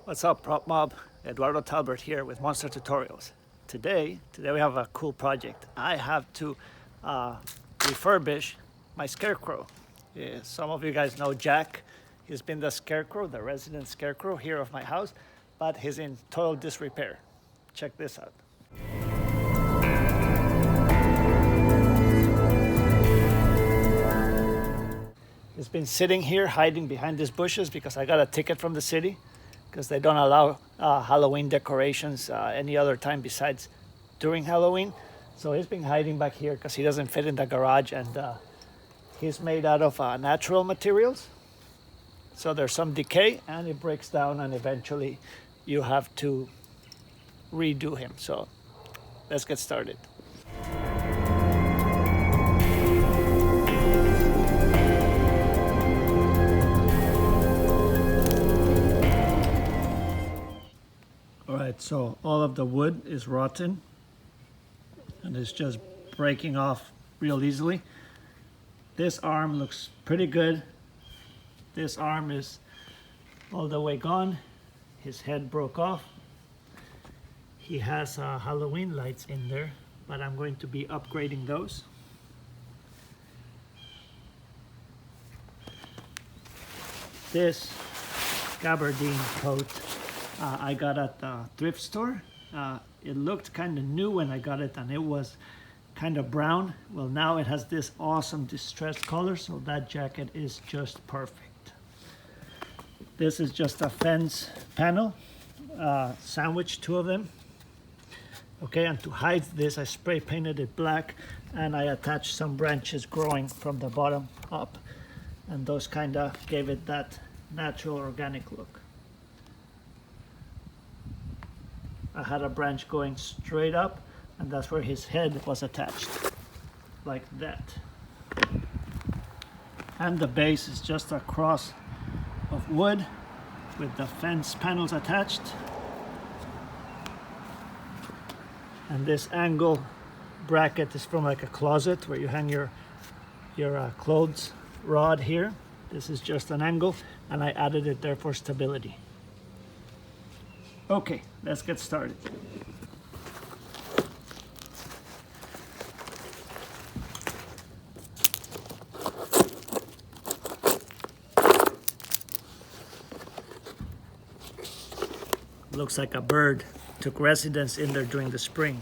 What's up, Prop Mob? Eduardo Talbert here with Monster Tutorials. Today we have a cool project. I have to refurbish my Scarecrow. Yeah, some of you guys know Jack. He's been the Scarecrow, the resident Scarecrow here of my house, but he's in total disrepair. Check this out. He's been sitting here hiding behind these bushes because I got a ticket from the city because they don't allow Halloween decorations any other time besides during Halloween. So he's been hiding back here because he doesn't fit in the garage, and he's made out of natural materials. So there's some decay and it breaks down, and eventually you have to redo him. So let's get started. Alright, so all of the wood is rotten and it's just breaking off real easily. This arm looks pretty good. This arm is all the way gone. His head broke off. He has Halloween lights in there, but I'm going to be upgrading those. This gabardine coat I got at the thrift store. It looked kind of new when I got it, and it was kind of brown. Well, now it has this awesome distressed color, so that jacket is just perfect. This is just a fence panel, sandwiched two of them. Okay, and to hide this, I spray painted it black, and I attached some branches growing from the bottom up, and those kind of gave it that natural organic look. I had a branch going straight up, and that's where his head was attached, like that. And the base is just a cross of wood with the fence panels attached. And this angle bracket is from like a closet where you hang your clothes rod here. This is just an angle, and I added it there for stability. Okay, let's get started. Looks like a bird took residence in there during the spring.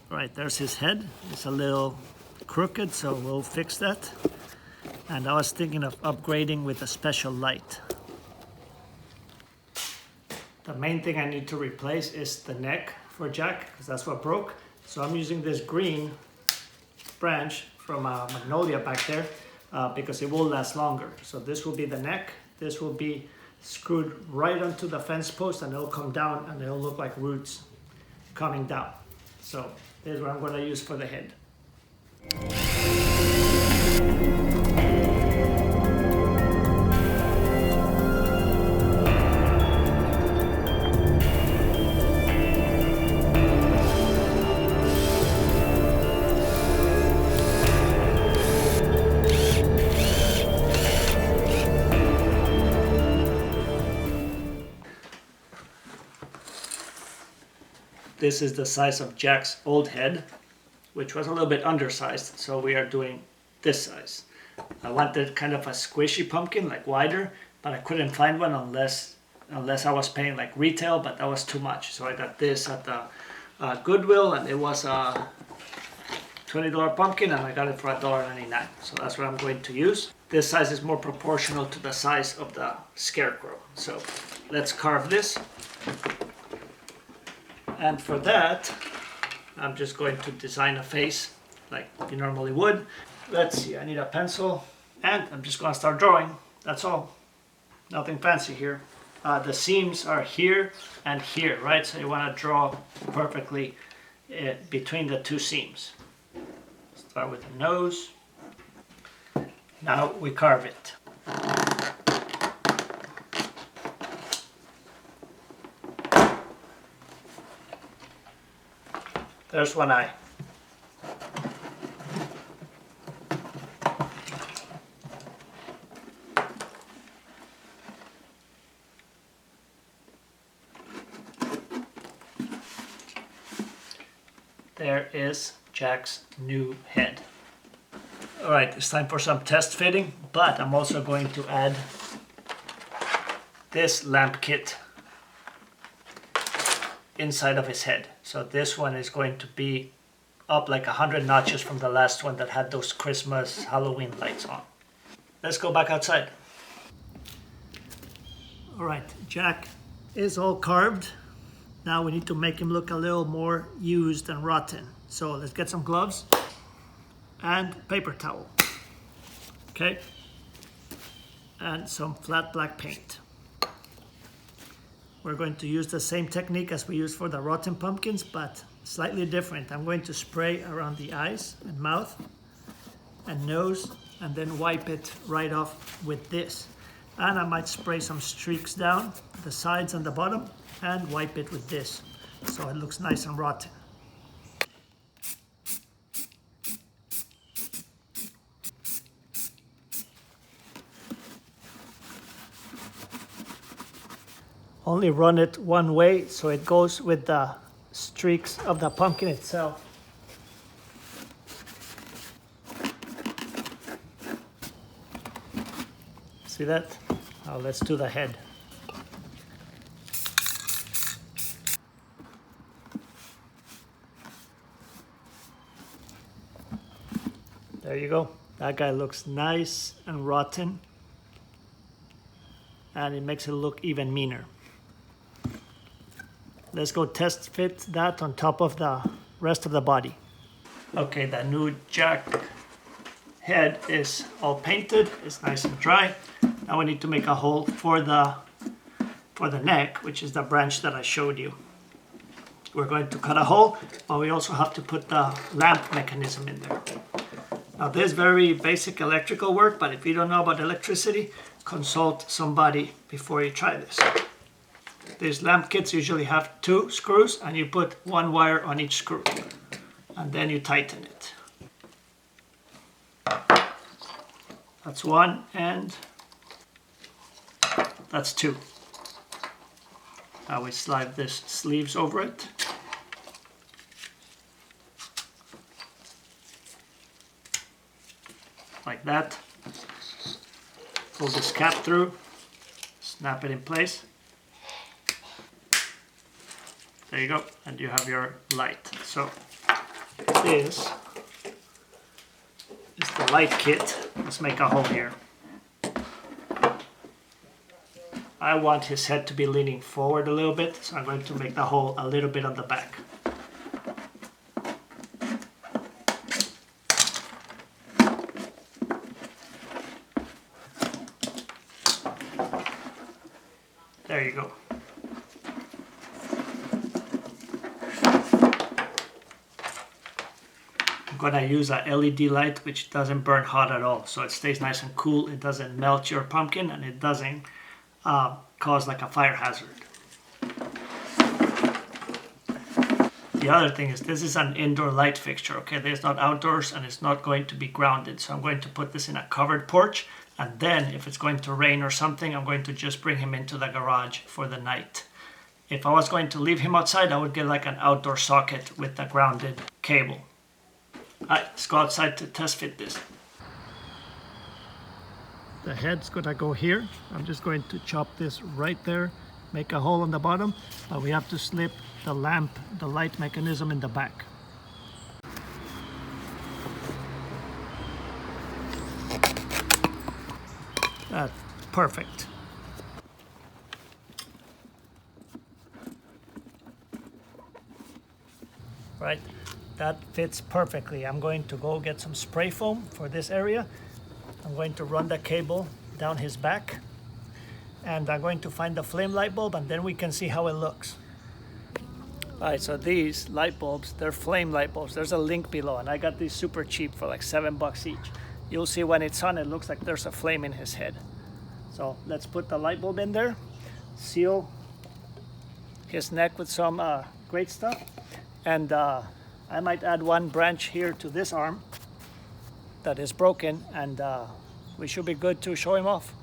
All right, there's his head. It's a little crooked, so we'll fix that. And I was thinking of upgrading with a special light. The main thing I need to replace is the neck for Jack, because that's what broke. So I'm using this green branch from Magnolia back there because it will last longer. So this will be the neck. This will be screwed right onto the fence post, and it'll come down and it'll look like roots coming down. So this is what I'm going to use for the head. This is the size of Jack's old head, which was a little bit undersized, so we are doing this size. I wanted kind of a squishy pumpkin, like wider, but I couldn't find one unless I was paying like retail, but that was too much. So I got this at the Goodwill, and it was a $20 pumpkin, and I got it for $1.99. So that's what I'm going to use. This size is more proportional to the size of the Scarecrow. So let's carve this. And for that, I'm just going to design a face like you normally would. Let's see, I need a pencil, and I'm just going to start drawing. That's all. Nothing fancy here. The seams are here and here, right? So you want to draw perfectly between the two seams. Start with the nose. Now we carve it. There's one eye. there is Jack's new head. Alright, it's time for some test fitting, but I'm also going to add this lamp kit inside of his head. So this one is going to be up like 100 notches from the last one that had those Christmas Halloween lights on. Let's go back outside. Alright, Jack is all carved. Now we need to make him look a little more used and rotten. So let's get some gloves and paper towel. Okay, and some flat black paint. We're going to use the same technique as we used for the rotten pumpkins, but slightly different. I'm going to spray around the eyes and mouth and nose, and then wipe it right off with this. And I might spray some streaks down the sides and the bottom and wipe it with this, so it looks nice and rotten. Only run it one way so it goes with the streaks of the pumpkin itself. See that? Now let's do the head. There you go. That guy looks nice and rotten, and it makes it look even meaner. Let's go test fit that on top of the rest of the body. Okay, the new Jack head is all painted. It's nice and dry. Now we need to make a hole for the neck, which is the branch that I showed you. We're going to cut a hole, but we also have to put the lamp mechanism in there. Now this is very basic electrical work, but if you don't know about electricity, consult somebody before you try this. These lamp kits usually have 2 screws, and you put 1 wire on each screw, and then you tighten it. That's 1, and that's 2. Now we slide this sleeves over it. Like that. Pull this cap through, snap it in place. There you go, and you have your light. So this is the light kit. Let's make a hole here. I want his head to be leaning forward a little bit, so I'm going to make the hole a little bit on the back. There you go. I'm going to use a LED light which doesn't burn hot at all, so it stays nice and cool. It doesn't melt your pumpkin, and it doesn't cause like a fire hazard. The other thing is, this is an indoor light fixture, okay? It's not outdoors, and it's not going to be grounded. So I'm going to put this in a covered porch, and then if it's going to rain or something, I'm going to just bring him into the garage for the night. If I was going to leave him outside, I would get like an outdoor socket with a grounded cable. Alright, let's go outside to test fit this. The head's gonna go here. I'm just going to chop this right there, make a hole on the bottom, but we have to slip the lamp, the light mechanism in the back. That's perfect. Right, that fits perfectly. I'm going to go get some spray foam for this area. I'm going to run the cable down his back, and I'm going to find the flame light bulb, and then we can see how it looks. All right, so these light bulbs, they're flame light bulbs. There's a link below, and I got these super cheap for like $7 each. You'll see when it's on, it looks like there's a flame in his head. So let's put the light bulb in there, seal his neck with some great stuff, and I might add 1 branch here to this arm that is broken, and we should be good to show him off.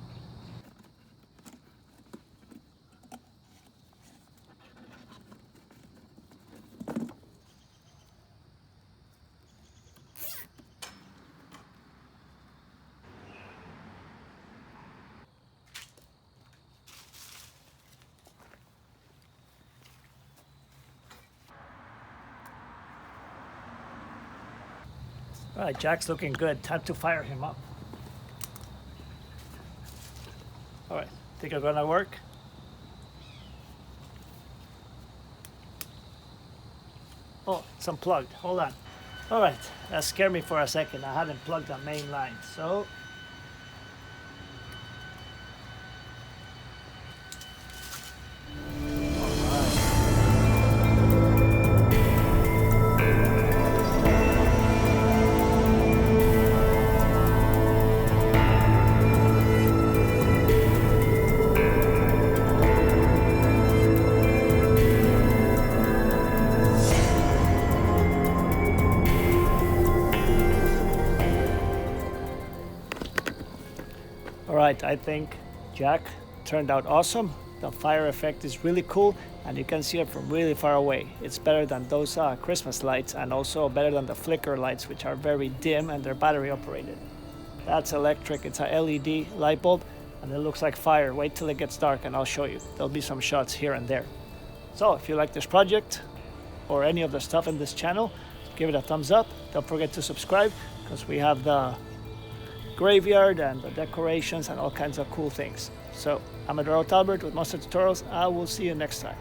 All right, Jack's looking good. Time to fire him up. All right, think it's gonna work? Oh, it's unplugged. Hold on. All right, that scared me for a second. I hadn't plugged the main line, so. All right, I think Jack turned out awesome. The fire effect is really cool and you can see it from really far away. It's better than those Christmas lights and also better than the flicker lights, which are very dim and they're battery operated. That's electric, it's a LED light bulb and it looks like fire. Wait till it gets dark and I'll show you. There'll be some shots here and there. So if you like this project or any of the stuff in this channel, give it a thumbs up. Don't forget to subscribe because we have the graveyard and the decorations and all kinds of cool things. So I'm Albert with Monster Tutorials. I will see you next time.